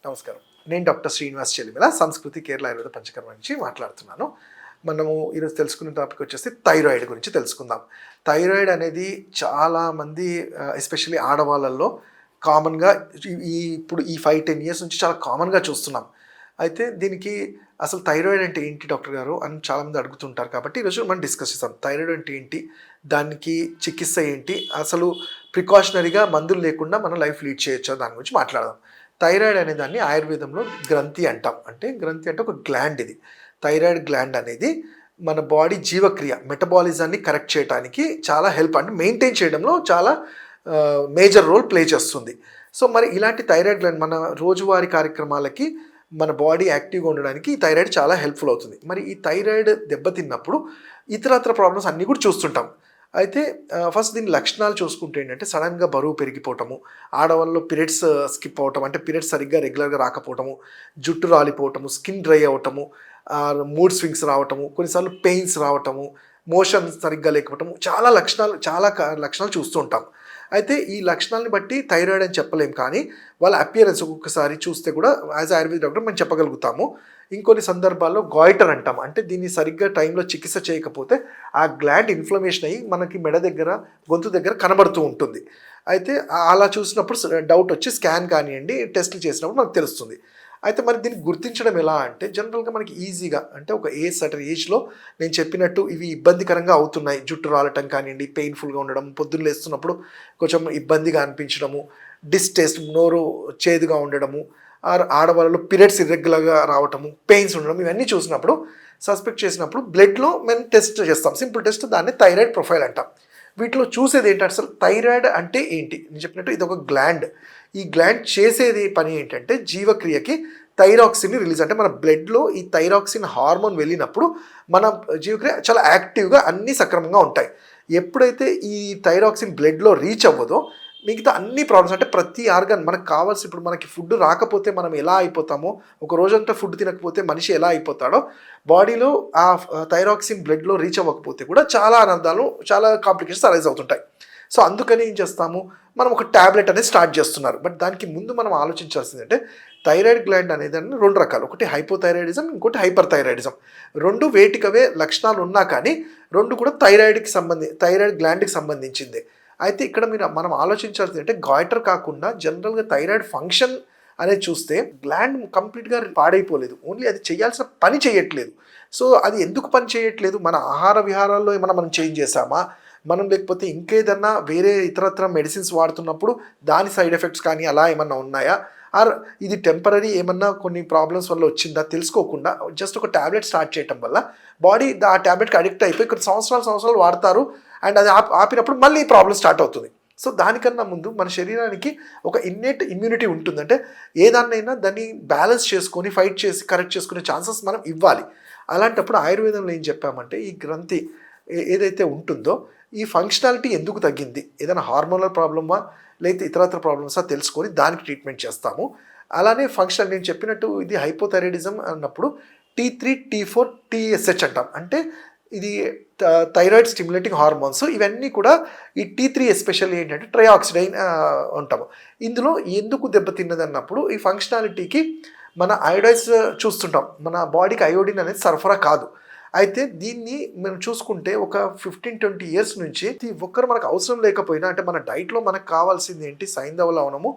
నమస్కారం. నేను డాక్టర్ శ్రీనివాస్ చెలిమిల సంస్కృతి కేరళ ఆయుర్వేద పంచకర్మ నుంచి మాట్లాడుతున్నాను. మనము ఈరోజు తెలుసుకునే టాపిక్ వచ్చేసి థైరాయిడ్ గురించి తెలుసుకుందాం. థైరాయిడ్ అనేది చాలామంది ఎస్పెషల్లీ ఆడవాళ్ళల్లో కామన్‌గా ఇప్పుడు ఈ 5, 10 ఇయర్స్ నుంచి చాలా కామన్‌గా చూస్తున్నాం. అయితే దీనికి అసలు థైరాయిడ్ అంటే ఏంటి డాక్టర్ గారు అని చాలామంది అడుగుతుంటారు. కాబట్టి ఈరోజు మనం డిస్కస్ చేద్దాం. థైరాయిడ్ అంటే ఏంటి? దానికి చికిత్స ఏంటి? అసలు ప్రికాషనరీగా మందులు లేకుండా మనం లైఫ్ లీడ్ చేయొచ్చా? దాని గురించి మాట్లాడదాం. థైరాయిడ్ అనే దాన్ని ఆయుర్వేదంలో గ్రంథి అంటాం. అంటే గ్రంథి అంటే ఒక గ్లాండ్ ఇది. థైరాయిడ్ గ్లాండ్ అనేది మన బాడీ జీవక్రియ మెటబాలిజాన్ని కరెక్ట్ చేయడానికి చాలా హెల్ప్ అంటే మెయింటైన్ చేయడంలో చాలా మేజర్ రోల్ ప్లే చేస్తుంది. సో మరి ఇలాంటి థైరాయిడ్ గ్లాండ్ మన రోజువారీ కార్యక్రమాలకి మన బాడీ యాక్టివ్గా ఉండడానికి ఈ థైరాయిడ్ చాలా హెల్ప్ఫుల్ అవుతుంది. మరి ఈ థైరాయిడ్ దెబ్బతిన్నప్పుడు ఇతరత్ర ప్రాబ్లమ్స్ అన్నీ కూడా చూస్తుంటాం. అయితే ఫస్ట్ దీని లక్షణాలు చూసుకుంటే ఏంటంటే సడన్గా బరువు పెరిగిపోవటము, ఆడవాళ్ళలో పీరియడ్స్ స్కిప్ అవ్వటం అంటే పీరియడ్స్ సరిగ్గా రెగ్యులర్గా రాకపోవటము, జుట్టు రాలిపోవటము, స్కిన్ డ్రై అవ్వటము, మూడ్ స్వింగ్స్ రావటము, కొన్నిసార్లు పెయిన్స్ రావటము, మోషన్ సరిగ్గా లేకపోవటము, చాలా లక్షణాలు చూస్తూ ఉంటాం. అయితే ఈ లక్షణాలని బట్టి థైరాయిడ్ అని చెప్పలేం, కానీ వాళ్ళ అపియరెన్స్ ఒక్కొక్కసారి చూస్తే కూడా యాజ్ ఆయుర్వేద డాక్టర్ మనం చెప్పగలుగుతాము. ఇంకొన్ని సందర్భాల్లో గాయిటర్ అంటాం. అంటే దీన్ని సరిగ్గా టైంలో చికిత్స చేయకపోతే ఆ గ్లాండ్ ఇన్ఫ్లమేషన్ అయ్యి మనకి మెడ దగ్గర గొంతు దగ్గర కనబడుతూ ఉంటుంది. అయితే అలా చూసినప్పుడు డౌట్ వచ్చి స్కాన్ కానివ్వండి టెస్టులు చేసినప్పుడు మనకు తెలుస్తుంది. అయితే మరి దీన్ని గుర్తించడం ఎలా అంటే జనరల్గా మనకి ఈజీగా అంటే ఒక సర్టన్ ఏజ్లో నేను చెప్పినట్టు ఇవి ఇబ్బందికరంగా అవుతున్నాయి. జుట్టు రాలటం కానివ్వండి, పెయిన్ఫుల్గా ఉండడం, పొద్దున్న లేస్తున్నప్పుడు కొంచెం ఇబ్బందిగా అనిపించడము, డిస్టేస్ట్ నోరు చేదుగా ఉండడము, ఆడవాళ్ళలో పీరియడ్స్ ఇర్రెగ్యులర్గా రావటము, పెయిన్స్ ఉండడం, ఇవన్నీ చూసినప్పుడు సస్పెక్ట్ చేసినప్పుడు బ్లడ్లో మేము టెస్ట్ చేస్తాం. సింపుల్ టెస్ట్, దాన్ని థైరాయిడ్ ప్రొఫైల్ అంటాం. వీటిలో చూసేది ఏంటంటే అసలు థైరాయిడ్ అంటే ఏంటి? నేను చెప్పినట్టు ఇది ఒక గ్లాండ్. ఈ గ్లాండ్ చేసేది పని ఏంటంటే జీవక్రియకి థైరాక్సిన్ రిలీజ్ అంటే మన బ్లడ్లో ఈ థైరాక్సిన్ హార్మోన్ వెళ్ళినప్పుడు మన జీవక్రియ చాలా యాక్టివ్గా అన్నీ సక్రమంగా ఉంటాయి. ఎప్పుడైతే ఈ థైరాక్సిన్ బ్లడ్లో రీచ్ అవ్వదో మిగతా అన్ని ప్రాబ్లమ్స్ అంటే ప్రతి ఆర్గాన్ మనకు కావాల్సి ఇప్పుడు మనకి ఫుడ్ రాకపోతే మనం ఎలా అయిపోతామో, ఒక రోజంతా ఫుడ్ తినకపోతే మనిషి ఎలా అయిపోతాడో బాడీలో ఆ థైరాక్సిన్ బ్లడ్లో రీచ్ అవ్వకపోతే కూడా చాలా అనర్థాలు, చాలా కాంప్లికేషన్స్ అరైజ్ అవుతుంటాయి. సో అందుకని ఏం చేస్తాము, మనం ఒక ట్యాబ్లెట్ అనేది స్టార్ట్ చేస్తున్నారు. బట్ దానికి ముందు మనం ఆలోచించాల్సింది అంటే థైరాయిడ్ గ్లాండ్ అనేది 2 రకాలు. ఒకటి హైపోథైరాయిడిజం, ఇంకోటి హైపర్ థైరాయిడిజం. 2 వేటికవే లక్షణాలు ఉన్నా కానీ 2 కూడా థైరాయిడ్ గ్లాండ్కి సంబంధించిందే. అయితే ఇక్కడ మనం ఆలోచించాల్సింది అంటే గాయిటర్ కాకుండా జనరల్గా థైరాయిడ్ ఫంక్షన్ అనేది చూస్తే గ్లాండ్ కంప్లీట్గా పాడైపోలేదు, ఓన్లీ అది చేయాల్సిన పని చేయట్లేదు. సో అది ఎందుకు పని చేయట్లేదు? మన ఆహార విహారాల్లో ఏమైనా మనం చేంజ్ చేసామా, మనం లేకపోతే ఇంకేదన్నా వేరే ఇతరత్ర మెడిసిన్స్ వాడుతున్నప్పుడు దాని సైడ్ ఎఫెక్ట్స్ కానీ అలా ఏమన్నా ఉన్నాయా, ఆర్ ఇది టెంపరీ ఏమన్నా కొన్ని ప్రాబ్లమ్స్ వల్ల వచ్చిందా తెలుసుకోకుండా జస్ట్ ఒక ట్యాబ్లెట్ స్టార్ట్ చేయడం వల్ల బాడీ ఆ ట్యాబ్లెట్కి అడిక్ట్ అయిపోయి కొన్ని సంవత్సరాలు వాడతారు. అండ్ అది ఆపినప్పుడు మళ్ళీ ఈ ప్రాబ్లం స్టార్ట్ అవుతుంది. సో దానికన్నా ముందు మన శరీరానికి ఒక ఇన్నేట్ ఇమ్యూనిటీ ఉంటుంది. అంటే ఏదాన్నైనా దాన్ని బ్యాలెన్స్ చేసుకొని ఫైట్ చేసి కరెక్ట్ చేసుకునే ఛాన్సెస్ మనం ఇవ్వాలి. అలాంటప్పుడు ఆయుర్వేదంలో ఏం చెప్పామంటే ఈ గ్రంథి ఏదైతే ఉంటుందో ఈ ఫంక్షనాలిటీ ఎందుకు తగ్గింది, ఏదైనా హార్మోనల్ ప్రాబ్లమా లేకపోతే ఇతరత్ర ప్రాబ్లమ్సా తెలుసుకొని దానికి ట్రీట్మెంట్ చేస్తాము. అలానే ఫంక్షన్ నేను చెప్పినట్టు ఇది హైపోథైరాయిడిజం అన్నప్పుడు T3, T4, TSH అంటాం. అంటే ఇది థైరాయిడ్ స్టిమ్యులేటింగ్ హార్మోన్స్. ఇవన్నీ కూడా ఈ T3 ఎస్పెషల్లీ ఏంటంటే ట్రైఆక్సిడైన్ అంటాము. ఇందులో ఎందుకు దెబ్బతిన్నది అన్నప్పుడు ఈ ఫంక్షనాలిటీకి మన అయోడైజ్ చూస్తుంటాం. మన బాడీకి అయోడిన్ అనేది సరఫరా కాదు. అయితే దీన్ని మనం చూసుకుంటే ఒక 15-20 ఇయర్స్ నుంచి ప్రతి ఒక్కరు మనకు అవసరం లేకపోయినా అంటే మన డైట్లో మనకు కావాల్సింది ఏంటి, సైంధవ లవణము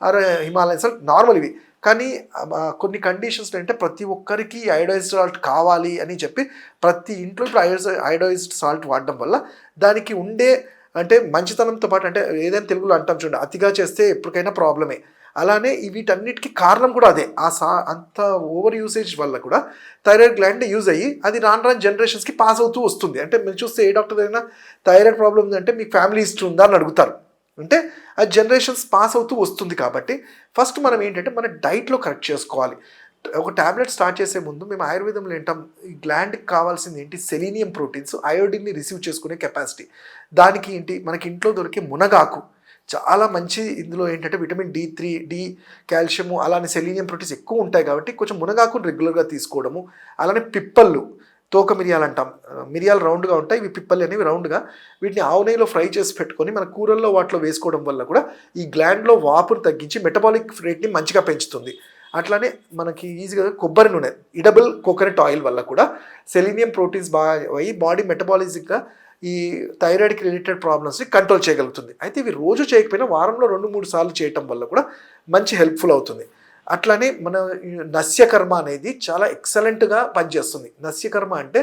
ఆర్ హిమాలయన్ సాల్ట్ నార్మల్ ఇవి. కానీ కొన్ని కండిషన్స్ అంటే ప్రతి ఒక్కరికి అయోడైజ్డ్ సాల్ట్ కావాలి అని చెప్పి ప్రతి ఇంట్లో ఇప్పుడు అయోడైజ్డ్ సాల్ట్ వాడడం వల్ల దానికి ఉండే అంటే మంచితనంతో పాటు అంటే ఏదైనా తెలుగులో అంటాం చూడండి, అతిగా చేస్తే ఎప్పటికైనా ప్రాబ్లమే. అలానే వీటన్నిటికీ కారణం కూడా అదే. అంత ఓవర్ యూసేజ్ వల్ల కూడా థైరాయిడ్ గ్లాండ్ యూజ్ అయ్యి అది రాను జనరేషన్స్కి పాస్ అవుతూ వస్తుంది. అంటే మీరు చూస్తే ఏ డాక్టర్ అయినా థైరాయిడ్ ప్రాబ్లమ్ ఉందంటే మీకు ఫ్యామిలీ హిస్టరీ ఉందా అని అడుగుతారు. అంటే అది జనరేషన్స్ పాస్ అవుతూ వస్తుంది. కాబట్టి ఫస్ట్ మనం ఏంటంటే మన డైట్లో కరెక్ట్ చేసుకోవాలి. ఒక ట్యాబ్లెట్ స్టార్ట్ చేసే ముందు మేము ఆయుర్వేదంలో ఏంటాం, ఈ గ్లాండ్కి కావాల్సింది ఏంటి, సెలీనియం ప్రోటీన్స్, అయోడిన్ని రిసీవ్ చేసుకునే కెపాసిటీ. దానికి ఏంటి, మనకి ఇంట్లో దొరికే మునగాకు చాలా మంచి. ఇందులో ఏంటంటే విటమిన్ D3, డి, కాల్షియము అలానే సెలీనియం ప్రోటీన్స్ ఎక్కువ ఉంటాయి. కాబట్టి కొంచెం మునగాకును రెగ్యులర్గా తీసుకోవడము. అలానే పిప్పళ్ళు, తోక మిరియాలు అంటాం, మిరియాలు రౌండ్గా ఉంటాయి, ఇవి పిప్పలు అనేవి రౌండ్గా. వీటిని ఆవు నెయ్యిలో ఫ్రై చేసి పెట్టుకొని మన కూరల్లో వాటిలో వేసుకోవడం వల్ల కూడా ఈ గ్లాండ్లో వాపును తగ్గించి మెటబాలిక్ రేట్ని మంచిగా పెంచుతుంది. అట్లానే మనకి ఈజీగా కొబ్బరి నూనె, ఇడబుల్ కోకోనట్ ఆయిల్ వల్ల కూడా సెలీనియం ప్రోటీన్స్ బాగా అయ్యి బాడీ మెటబాలిజిక్గా ఈ థైరాయిడ్కి రిలేటెడ్ ప్రాబ్లమ్స్ని కంట్రోల్ చేయగలుగుతుంది. అయితే ఇవి రోజు చేయకపోయినా వారంలో 2-3 సార్లు చేయటం వల్ల కూడా మంచి హెల్ప్ఫుల్ అవుతుంది. అట్లానే మన నస్యకర్మ అనేది చాలా ఎక్సలెంట్గా పనిచేస్తుంది. నస్యకర్మ అంటే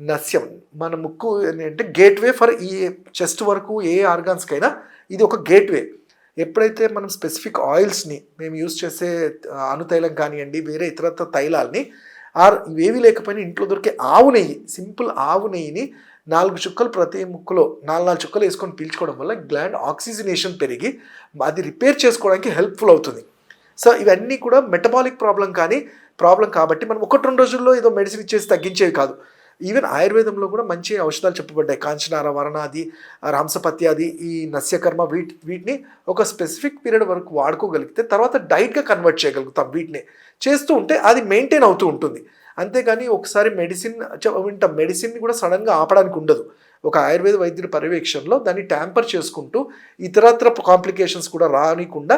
నస్యం, మన ముక్కు అంటే గేట్వే ఫర్ ఈ చెస్ట్ వరకు ఏ ఆర్గాన్స్కైనా ఇది ఒక గేట్వే. ఎప్పుడైతే మనం స్పెసిఫిక్ ఆయిల్స్ని మేము యూజ్ చేసే అనుతైలం కానివ్వండి, వేరే ఇతరత్ర తైలాల్ని ఇవేవి లేకపోయినా ఇంట్లో దొరికే ఆవు నెయ్యి, సింపుల్ ఆవు నెయ్యిని 4 చుక్కలు ప్రతి ముక్కులో 4 చుక్కలు వేసుకొని పీల్చుకోవడం వల్ల గ్లాండ్ ఆక్సిజనేషన్ పెరిగి అది రిపేర్ చేసుకోవడానికి హెల్ప్ఫుల్ అవుతుంది. సో ఇవన్నీ కూడా మెటబాలిక్ ప్రాబ్లం కాబట్టి మనం 1-2 రోజుల్లో ఏదో మెడిసిన్ ఇచ్చేసి తగ్గించేవి కాదు. ఈవెన్ ఆయుర్వేదంలో కూడా మంచి ఔషధాలు చెప్పబడ్డాయి. కాంచనార, వరణాది, రాంసపత్యాది, ఈ నస్యకర్మ వీటిని ఒక స్పెసిఫిక్ పీరియడ్ వరకు వాడుకోగలిగితే తర్వాత డైట్గా కన్వర్ట్ చేయగలుగుతాం. వీటిని చేస్తూ ఉంటే అది మెయింటైన్ అవుతూ ఉంటుంది. అంతేగాని ఒకసారి మెడిసిన్ని కూడా సడన్గా ఆపడానికి ఉండదు. ఒక ఆయుర్వేద వైద్యుడి పర్యవేక్షణలో దాన్ని ట్యాంపర్ చేసుకుంటూ ఇతరత్ర కాంప్లికేషన్స్ కూడా రానికుండా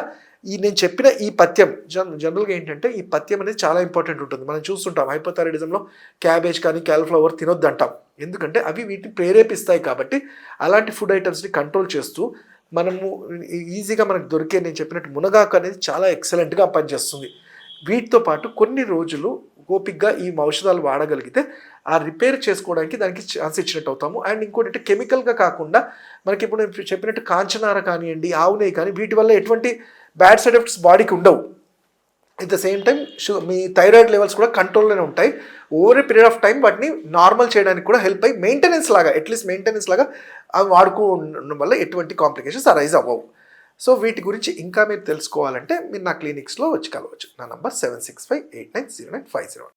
నేను చెప్పిన ఈ పథ్యం జనరల్గా ఏంటంటే ఈ పథ్యం అనేది చాలా ఇంపార్టెంట్ ఉంటుంది. మనం చూస్తుంటాం హైపోథైరాయిడిజంలో క్యాబేజ్ కానీ క్యాలీఫ్లవర్ తినొద్దు అంటాం. ఎందుకంటే అవి వీటిని ప్రేరేపిస్తాయి. కాబట్టి అలాంటి ఫుడ్ ఐటమ్స్ని కంట్రోల్ చేస్తూ మనము ఈజీగా మనకు దొరికే నేను చెప్పినట్టు మునగాకు అనేది చాలా ఎక్సలెంట్గా పనిచేస్తుంది. వీటితో పాటు కొన్ని రోజులు ఓపిక్గా ఈ ఔషధాలు వాడగలిగితే ఆ రిపేర్ చేసుకోవడానికి దానికి ఛాన్స్ ఇచ్చినట్టు అవుతాము. అండ్ ఇంకోటి అంటే కెమికల్గా కాకుండా మనకి ఇప్పుడు నేను చెప్పినట్టు కాంచనార కానివ్వండి, ఆవు నెయ్యి కానీ వీటి వల్ల ఎటువంటి బ్యాడ్ సైడ్ ఎఫెక్ట్స్ బాడీకి ఉండవు. At the same time me thyroid levels కూడా కంట్రోల్లోనే ఉంటాయి. Over a period of time వాటిని నార్మల్ చేయడానికి కూడా హెల్ప్ అయ్యి మెయింటెనెన్స్ లాగా అవి వాడుకోవడం వల్ల ఎటువంటి కాంప్లికేషన్స్ అరైజ్ అవ్వవు. సో వీటి గురించి ఇంకా మీరు తెలుసుకోవాలంటే మీరు నా క్లినిక్స్లో వచ్చి కలవచ్చు. నా నంబర్ 7658909501.